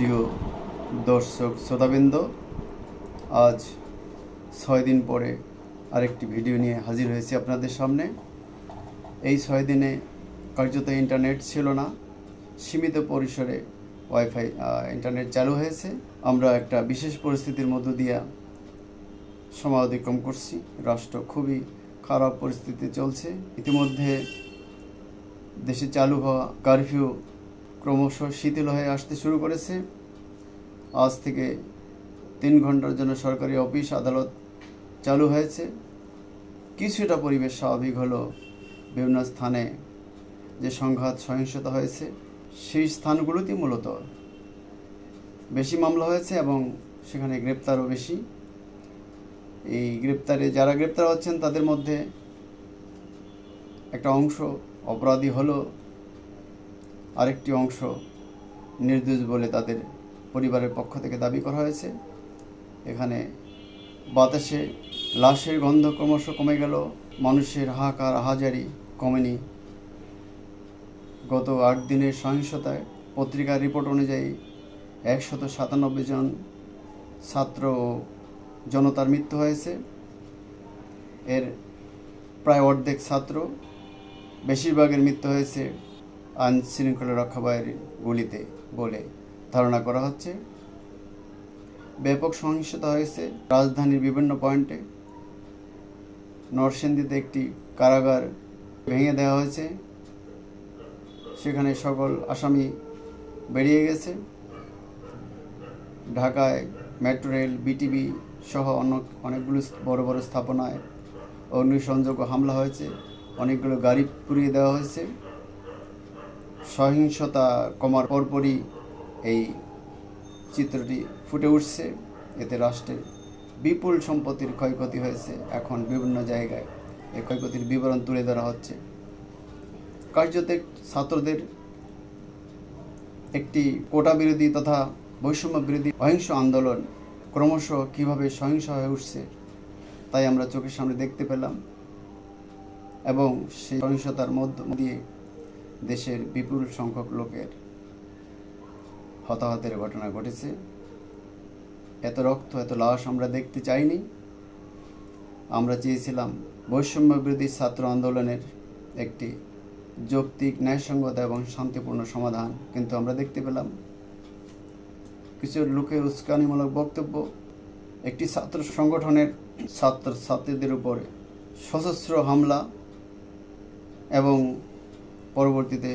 প্রিয় দর্শক শ্রোতাবৃন্দ, আজ 6 দিন পরে আরেকটি ভিডিও নিয়ে হাজির হয়েছি আপনাদের সামনে। এই 6 দিনে কার্যত ইন্টারনেট ছিল না, সীমিত পরিসরে ওয়াইফাই ইন্টারনেট চালু হয়েছে। আমরা একটা বিশেষ পরিস্থিতির মধ্য দিয়ে সময় অতিক্রম করছি। রাষ্ট্র খুবই খারাপ পরিস্থিতি চলছে। ইতিমধ্যে দেশে চালু হওয়া কারফিউ ক্রমশ শিথিল হয়ে আসতে শুরু করেছে। আজ থেকে 3 ঘন্টার জন্য সরকারি অফিস আদালত চালু হয়েছে। কিছুটা পরিবেশ স্বাভাবিক হলো। বিভিন্ন স্থানে যে সংঘাত সহিংসতা হয়েছে সেই স্থানগুলোতেই মূলত বেশি মামলা হয়েছে এবং সেখানে গ্রেপ্তারও বেশি। এই যারা গ্রেপ্তার হচ্ছেন তাদের মধ্যে একটা অংশ অপরাধী হলো, আরেকটি অংশ নির্দোষ বলে তাদের পরিবারের পক্ষ থেকে দাবি করা হয়েছে। এখানে বাতাসে লাশের গন্ধ ক্রমশ কমে গেল, মানুষের হাহাকার হাজারি কমেনি। গত 8 দিনের সহিংসতায় পত্রিকার রিপোর্ট অনুযায়ী 197 জন ছাত্র ও জনতার মৃত্যু হয়েছে। এর প্রায় অর্ধেক ছাত্র, বেশিরভাগের মৃত্যু হয়েছে আইন শৃঙ্খলা রক্ষা বাহিনীর গুলিতে বলে ধারণা করা হচ্ছে। ব্যাপক সহিংসতা হয়েছে রাজধানীর বিভিন্ন পয়েন্টে। নরসিংদীতে একটি কারাগার ভেঙে দেওয়া হয়েছে, সেখানে সকল আসামি বেরিয়ে গেছে। ঢাকায় মেট্রো রেল, বিটিভি সহ অনেকগুলো বড় বড় স্থাপনায় অগ্নিসংযোগ হামলা হয়েছে, অনেকগুলো গাড়ি পুড়িয়ে দেওয়া হয়েছে। সহিংসতা কমার পরপরই এই চিত্রটি ফুটে উঠছে। এতে রাষ্ট্রের বিপুল সম্পত্তির ক্ষয়ক্ষতি হয়েছে। এখন বিভিন্ন জায়গায় এই ক্ষয়ক্ষতির বিবরণ তুলে ধরা হচ্ছে। কার্যত ছাত্রদের একটি কোটা বিরোধী তথা বৈষম্য বিরোধী অহিংস আন্দোলন ক্রমশ কীভাবে সহিংস হয়ে উঠছে তাই আমরা চোখের সামনে দেখতে পেলাম। এবং সেই সহিংসতার মধ্য দিয়ে দেশের বিপুল সংখ্যক লোকের হতাহতের ঘটনা ঘটেছে। এত রক্ত, এত লাশ আমরা দেখতে চাইনি। আমরা চেয়েছিলাম বৈষম্য বিরোধী ছাত্র আন্দোলনের একটি যৌক্তিক, ন্যায়সঙ্গত এবং শান্তিপূর্ণ সমাধান, কিন্তু আমরা দেখতে পেলাম কিছু লোকের উস্কানিমূলক বক্তব্য, একটি ছাত্র সংগঠনের ছাত্রছাত্রীদের উপরে সশস্ত্র হামলা এবং পরবর্তীতে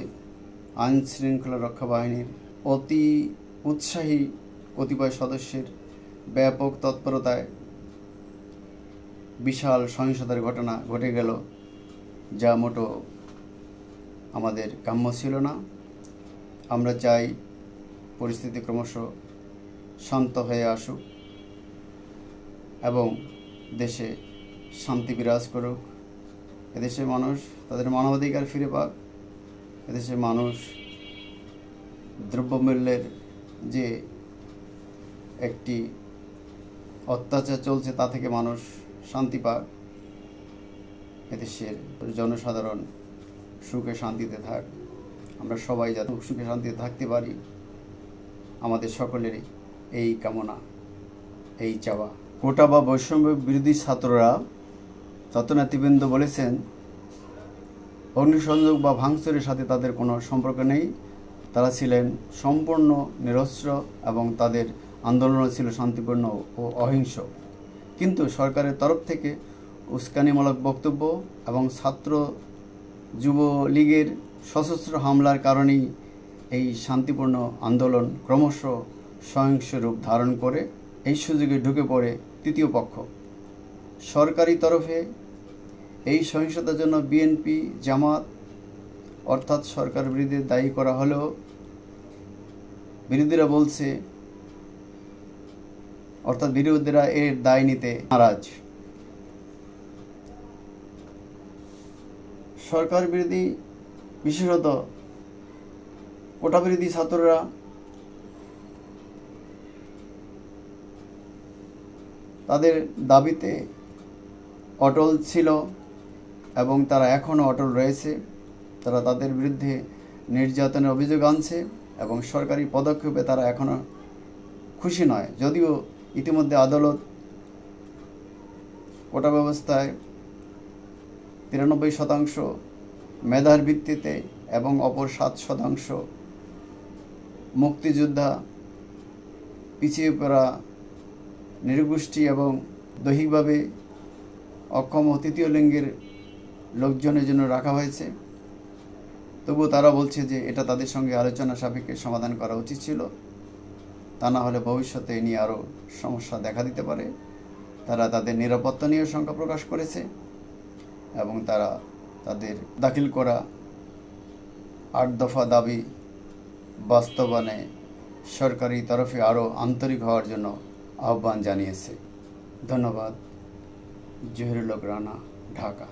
আইন শৃঙ্খলা রক্ষা বাহিনীর অতি উৎসাহী কতিপয় সদস্যের ব্যাপক তৎপরতায় বিশাল সহিংসতার ঘটনা ঘটে গেল, যা মোটো আমাদের কাম্য ছিল না। আমরা চাই পরিস্থিতি ক্রমশ শান্ত হয়ে আসুক এবং দেশে শান্তি বিরাজ করুক। এদেশের মানুষ তাদের মানবাধিকার ফিরে পাক। এদেশের মানুষ দ্রব্যমূল্যের যে একটি অত্যাচার চলছে তা থেকে মানুষ শান্তি পাক। এদেশের জনসাধারণ সুখে শান্তিতে থাক। আমরা সবাই যাতে সুখে শান্তিতে থাকতে পারি, আমাদের সকলেরই এই কামনা, এই চাওয়া। কোটা বা বৈষম্য বিরোধী ছাত্রনেতৃবৃন্দ বলেছেন অগ্নিসংযোগ বা ভাঙচুরের সাথে তাদের কোনো সম্পর্ক নেই। তারা ছিলেন সম্পূর্ণ নিরস্ত্র এবং তাদের আন্দোলনও ছিল শান্তিপূর্ণ ও অহিংস। কিন্তু সরকারের তরফ থেকে উস্কানিমূলক বক্তব্য এবং ছাত্র যুবলীগের সশস্ত্র হামলার কারণেই এই শান্তিপূর্ণ আন্দোলন ক্রমশ সহিংস রূপ ধারণ করে। এই সুযোগে ঢুকে পড়ে তৃতীয় পক্ষ। সরকারি তরফে এই সহিংসতার জন্য বিএনপি, জামাত অর্থাৎ সরকার বিরোধী দায়ী করা হলেও বিরোধীরা বলছে, অর্থাৎ বিরোধীরা এর দায় নিতে নারাজ। সরকার বিরোধী, বিশেষত কোটা বিরোধী ছাত্ররা তাদের দাবিতে অটল ছিল এবং তারা এখনও অটল রয়েছে। তারা তাদের বিরুদ্ধে নির্যাতনের অভিযোগ আনছে। এবং সরকারি পদক্ষেপে তারা এখনও খুশি নয়। যদিও ইতিমধ্যে আদালত কোটা ব্যবস্থায় 93% মেধার ভিত্তিতে এবং অপর 7% মুক্তিযোদ্ধা, পিছিয়ে পড়া, নৃগোষ্ঠী এবং দৈহিকভাবে অক্ষম ও তৃতীয় লিঙ্গের লোকজনের জন্য রাখা হয়েছে। তবুও তারা বলছে যে এটা তাদের সঙ্গে আলোচনা সাপেক্ষে সমাধান করা উচিত ছিল, তা না হলে ভবিষ্যতে এ নিয়ে আরও সমস্যা দেখা দিতে পারে। তারা তাদের নিরাপত্তা নিয়ে শঙ্কা প্রকাশ করেছে এবং তারা তাদের দাখিল করা 8 দফা দাবি বাস্তবায়নে সরকারি তরফে আরও আন্তরিক হওয়ার জন্য আহ্বান জানিয়েছে। ধন্যবাদ। জহিরুল হক রানা, ঢাকা।